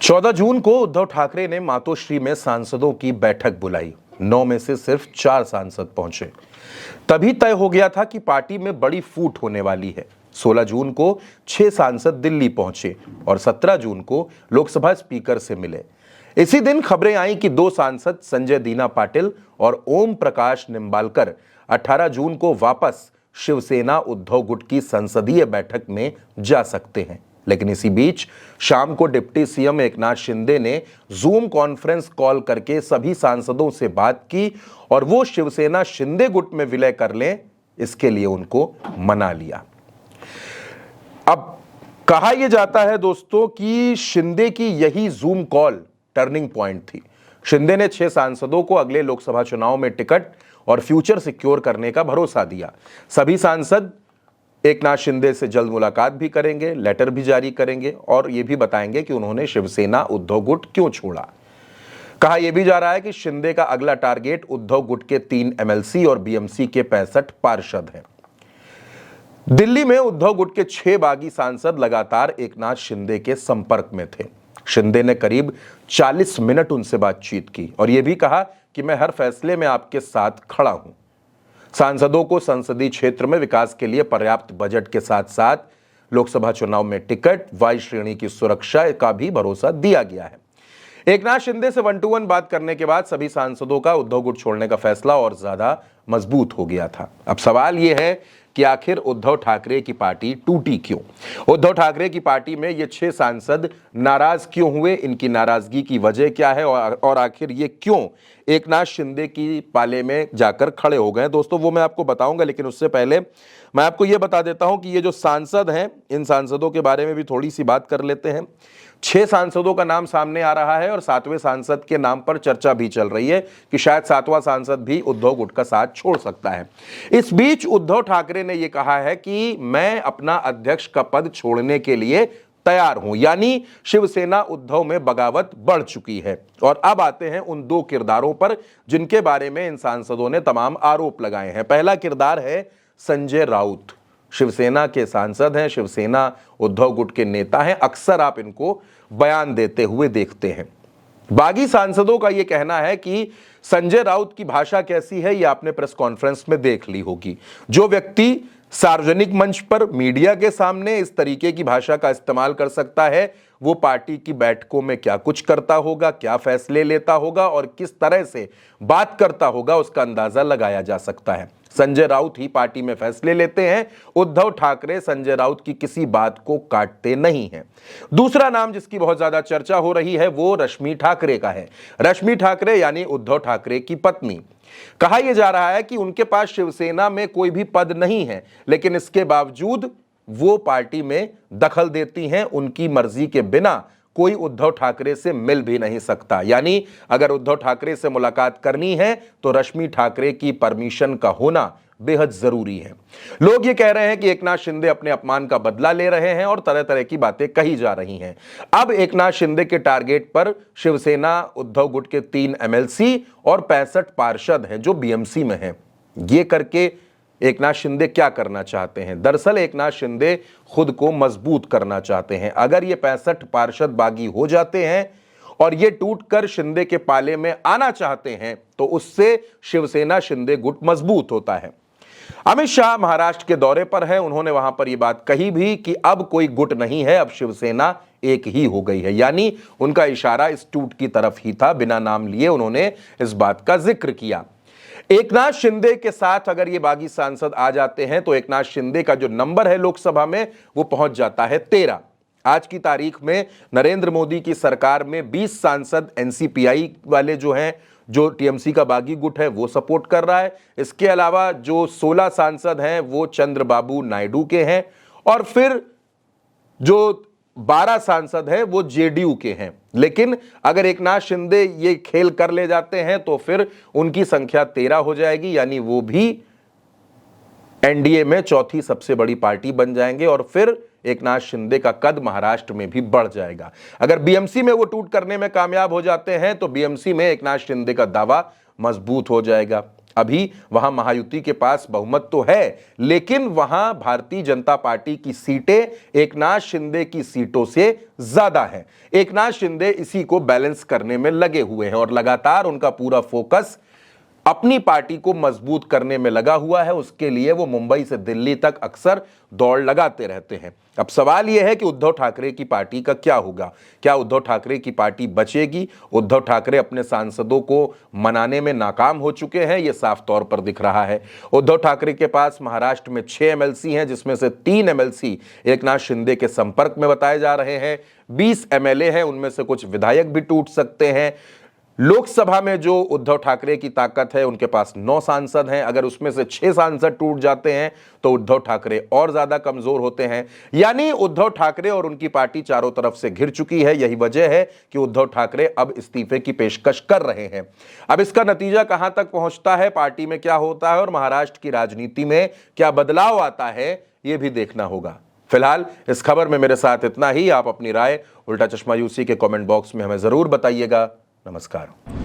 14 जून को उद्धव ठाकरे ने मातोश्री में सांसदों की बैठक बुलाई। 9 में से सिर्फ 4 सांसद पहुंचे। तभी तय हो गया था कि पार्टी में बड़ी फूट होने वाली है। 16 जून को 6 सांसद दिल्ली पहुंचे और 17 जून को लोकसभा स्पीकर से मिले। इसी दिन खबरें आईं कि 2 सांसद संजय दीना पाटिल और ओम प्रकाश निंबालकर 18 जून को वापस शिवसेना उद्धव गुट की संसदीय बैठक में जा सकते हैं। लेकिन इसी बीच शाम को डिप्टी सीएम एकनाथ शिंदे ने जूम कॉन्फ्रेंस कॉल करके सभी सांसदों से बात की और वो शिवसेना शिंदे गुट में विलय कर लें, इसके लिए उनको मना लिया। अब कहा यह जाता है दोस्तों कि शिंदे की यही जूम कॉल टर्निंग पॉइंट थी। शिंदे ने 6 सांसदों को अगले लोकसभा चुनाव में टिकट और फ्यूचर सिक्योर करने का भरोसा दिया। सभी सांसद एकनाथ शिंदे से जल्द मुलाकात भी करेंगे, लेटर भी जारी करेंगे और यह भी बताएंगे कि उन्होंने शिवसेना उद्धव गुट क्यों छोड़ा। कहा यह भी जा रहा है कि शिंदे का अगला टारगेट उद्धव गुट के 3 एमएलसी और बीएमसी के 65 पार्षद हैं। दिल्ली में उद्धव गुट के 6 बागी सांसद लगातार एकनाथ शिंदे के संपर्क में थे। शिंदे ने करीब 40 मिनट उनसे बातचीत की और यह भी कहा कि मैं हर फैसले में आपके साथ खड़ा हूं। सांसदों को संसदीय क्षेत्र में विकास के लिए पर्याप्त बजट के साथ साथ लोकसभा चुनाव में टिकट, वाई श्रेणी की सुरक्षा का भी भरोसा दिया गया है। एकनाथ शिंदे से 1 to 1 बात करने के बाद सभी सांसदों का उद्धव गुट छोड़ने का फैसला और ज्यादा मजबूत हो गया था। अब सवाल यह है कि आखिर उद्धव ठाकरे की पार्टी टूटी क्यों? उद्धव ठाकरे की पार्टी में ये 6 सांसद नाराज क्यों हुए? इनकी नाराजगी की वजह क्या है और आखिर ये क्यों एकनाथ शिंदे की पाले में जाकर खड़े हो गए? दोस्तों वो मैं आपको बताऊंगा, लेकिन उससे पहले मैं आपको ये बता देता हूं कि ये जो सांसद हैं, इन सांसदों के बारे में भी थोड़ी सी बात कर लेते हैं। 6 सांसदों का नाम सामने आ रहा है और 7वें सांसद के नाम पर चर्चा भी चल रही है कि शायद 7वां सांसद भी उद्धव गुट का साथ छोड़ सकता है। इस बीच उद्धव ठाकरे ने यह कहा है कि मैं अपना अध्यक्ष का पद छोड़ने के लिए तैयार हूं, यानी शिवसेना उद्धव में बगावत बढ़ चुकी है। और अब आते हैं उन 2 किरदारों पर जिनके बारे में इन सांसदों ने तमाम आरोप लगाए हैं। पहला किरदार है संजय राउत। शिवसेना के सांसद हैं, शिवसेना उद्धव गुट के नेता हैं। अक्सर आप इनको बयान देते हुए देखते हैं। बागी सांसदों का यह कहना है कि संजय राउत की भाषा कैसी है, यह आपने प्रेस कॉन्फ्रेंस में देख ली होगी। जो व्यक्ति सार्वजनिक मंच पर मीडिया के सामने इस तरीके की भाषा का इस्तेमाल कर सकता है, वो पार्टी की बैठकों में क्या कुछ करता होगा, क्या फैसले लेता होगा और किस तरह से बात करता होगा, उसका अंदाजा लगाया जा सकता है। संजय राउत ही पार्टी में फैसले लेते हैं। उद्धव ठाकरे संजय राउत की किसी बात को काटते नहीं हैं। दूसरा नाम जिसकी बहुत ज्यादा चर्चा हो रही है वो रश्मि ठाकरे का है। रश्मि ठाकरे यानी उद्धव ठाकरे की पत्नी। कहा यह जा रहा है कि उनके पास शिवसेना में कोई भी पद नहीं है, लेकिन इसके बावजूद वो पार्टी में दखल देती हैं। उनकी मर्जी के बिना कोई उद्धव ठाकरे से मिल भी नहीं सकता, यानी अगर उद्धव ठाकरे से मुलाकात करनी है तो रश्मि ठाकरे की परमिशन का होना बेहद जरूरी है। लोग ये कह रहे हैं कि एकनाथ शिंदे अपने अपमान का बदला ले रहे हैं और तरह तरह की बातें कही जा रही हैं। अब एकनाथ शिंदे के टारगेट पर शिवसेना उद्धव गुट के 3 एमएलसी और 65 पार्षद हैं जो बीएमसी में हैं। ये करके एकनाथ शिंदे क्या करना चाहते हैं? दरअसल एकनाथ शिंदे खुद को मजबूत करना चाहते हैं। अगर ये 65 पार्षद बागी हो जाते हैं और ये टूटकर शिंदे के पाले में आना चाहते हैं तो उससे शिवसेना शिंदे गुट मजबूत होता है। अमित शाह महाराष्ट्र के दौरे पर हैं। उन्होंने वहां पर यह बात कही भी कि अब कोई गुट नहीं है, अब शिवसेना एक ही हो गई है, यानी उनका इशारा इस टूट की तरफ ही था। बिना नाम लिए उन्होंने इस बात का जिक्र किया। एकनाथ शिंदे के साथ अगर ये बागी सांसद आ जाते हैं तो एकनाथ शिंदे का जो नंबर है लोकसभा में वो पहुंच जाता है 13। आज की तारीख में नरेंद्र मोदी की सरकार में 20 सांसद एनसीपीआई वाले जो हैं, जो टीएमसी का बागी गुट है, वो सपोर्ट कर रहा है। इसके अलावा जो 16 सांसद हैं वो चंद्रबाबू नायडू के हैं और फिर जो 12 सांसद हैं वो जेडीयू के हैं। लेकिन अगर एकनाथ शिंदे ये खेल कर ले जाते हैं तो फिर उनकी संख्या 13 हो जाएगी, यानी वो भी एनडीए में चौथी सबसे बड़ी पार्टी बन जाएंगे और फिर एकनाथ शिंदे का कद महाराष्ट्र में भी बढ़ जाएगा। अगर बीएमसी में वो टूट करने में कामयाब हो जाते हैं तो बीएमसी में एकनाथ शिंदे का दावा मजबूत हो जाएगा। अभी वहां महायुति के पास बहुमत तो है, लेकिन वहां भारतीय जनता पार्टी की सीटें एकनाथ शिंदे की सीटों से ज्यादा हैं। एकनाथ शिंदे इसी को बैलेंस करने में लगे हुए हैं और लगातार उनका पूरा फोकस अपनी पार्टी को मजबूत करने में लगा हुआ है। उसके लिए वो मुंबई से दिल्ली तक अक्सर दौड़ लगाते रहते हैं। अब सवाल यह है कि उद्धव ठाकरे की पार्टी का क्या होगा? क्या उद्धव ठाकरे की पार्टी बचेगी? उद्धव ठाकरे अपने सांसदों को मनाने में नाकाम हो चुके हैं, यह साफ तौर पर दिख रहा है। उद्धव ठाकरे के पास महाराष्ट्र में 6 एमएलसी हैं, जिसमें से 3 एमएलसी एकनाथ शिंदे के संपर्क में बताए जा रहे हैं। 20 एमएलए हैं, उनमें से कुछ विधायक भी टूट सकते हैं। लोकसभा में जो उद्धव ठाकरे की ताकत है, उनके पास 9 सांसद हैं। अगर उसमें से 6 सांसद टूट जाते हैं तो उद्धव ठाकरे और ज्यादा कमजोर होते हैं। यानी उद्धव ठाकरे और उनकी पार्टी चारों तरफ से घिर चुकी है। यही वजह है कि उद्धव ठाकरे अब इस्तीफे की पेशकश कर रहे हैं। अब इसका नतीजा कहां तक पहुंचता है, पार्टी में क्या होता है और महाराष्ट्र की राजनीति में क्या बदलाव आता है, यह भी देखना होगा। फिलहाल इस खबर में मेरे साथ इतना ही। आप अपनी राय उल्टा चश्मा यूसी के कमेंट बॉक्स में हमें जरूर बताइएगा। नमस्कार।